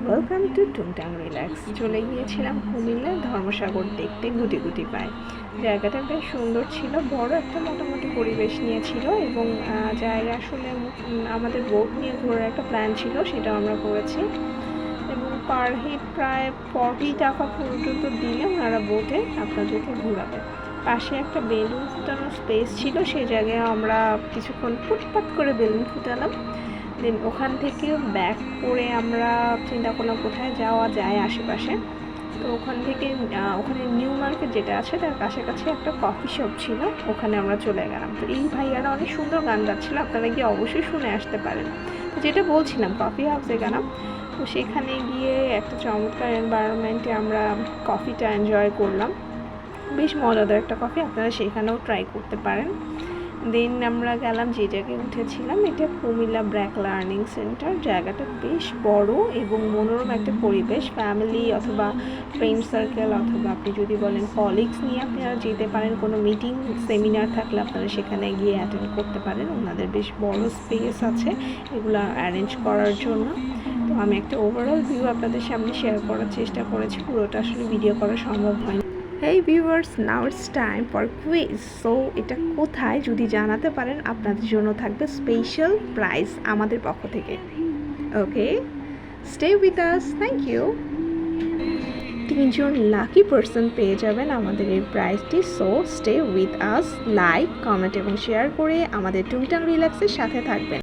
Welcome to টুংটাং relax. চলে গিয়েছিলাম কুমিল্লার ধর্মসাগর দেখতে গুটি গুটি পায়। জায়গাটা বেশ সুন্দর ছিল, বড় একটা মোটামুটি পরিবেশ নিয়েছিল এবং জায়গা আসলে আমাদের বোট নিয়ে ঘোরার একটা প্ল্যান ছিল, সেটাও আমরা করেছি। এবং পার হেড প্রায় 40 টাকা পর্যন্ত দিলে ওনারা বোটে আপনাদেরকে ঘোরাবে। পাশে একটা বেলুন ফুটানোর স্পেস ছিল, সেই জায়গায় আমরা কিছুক্ষণ ফুটপাত করে বেলুন ফুটালাম। দেন ওখান থেকে ব্যাক করে আমরা চিন্তা করলাম কোথায় যাওয়া যায় আশেপাশে। তো ওখান থেকে ওখানে নিউ মার্কেট যেটা আছে তার কাছাকাছি একটা কফি শপ ছিল, ওখানে আমরা চলে গেলাম। তো এই ভাইয়ারা অনেক সুন্দর গান গাচ্ছিল, আপনারা গিয়ে অবশ্যই শুনে আসতে পারেন। তো যেটা বলছিলাম, কফি হাউসে গেলাম। তো সেখানে গিয়ে একটা চমৎকার এনভায়রনমেন্টে আমরা কফিটা এনজয় করলাম। বেশ মজাদার একটা কফি, আপনারা সেখানেও ট্রাই করতে পারেন। দেন আমরা গেলাম যে জায়গায় উঠেছিলাম, এটা কুমিল্লা ব্র্যাক লার্নিং সেন্টার। জায়গাটা বেশ বড় এবং মনোরম একটা পরিবেশ। ফ্যামিলি অথবা ফ্রেন্ড সার্কেল অথবা আপনি যদি বলেন কলিগস নিয়ে আপনারা যেতে পারেন। কোনো মিটিং সেমিনার থাকলে আপনারা সেখানে গিয়ে অ্যাটেন্ড করতে পারেন। ওনাদের বেশ বড় স্পেস আছে এগুলো অ্যারেঞ্জ করার জন্য। তো আমি একটা ওভারঅল ভিউ আপনাদের সামনে শেয়ার করার চেষ্টা করেছি, পুরোটা আসলে ভিডিও করা সম্ভব হয়নি। হেই viewers, now it's time for quiz. So এটা কোথায় যদি জানাতে পারেন, আপনাদের জন্য থাকবে স্পেশাল প্রাইজ আমাদের পক্ষ থেকে। Okay, stay with us. Thank you. 3জন লাকি পার্সন পেয়ে যাবেন আমাদের এই প্রাইজটি। So stay with us, like, comment এবং শেয়ার করে আমাদের টুংটাং রিল্যাক্সের সাথে থাকবেন।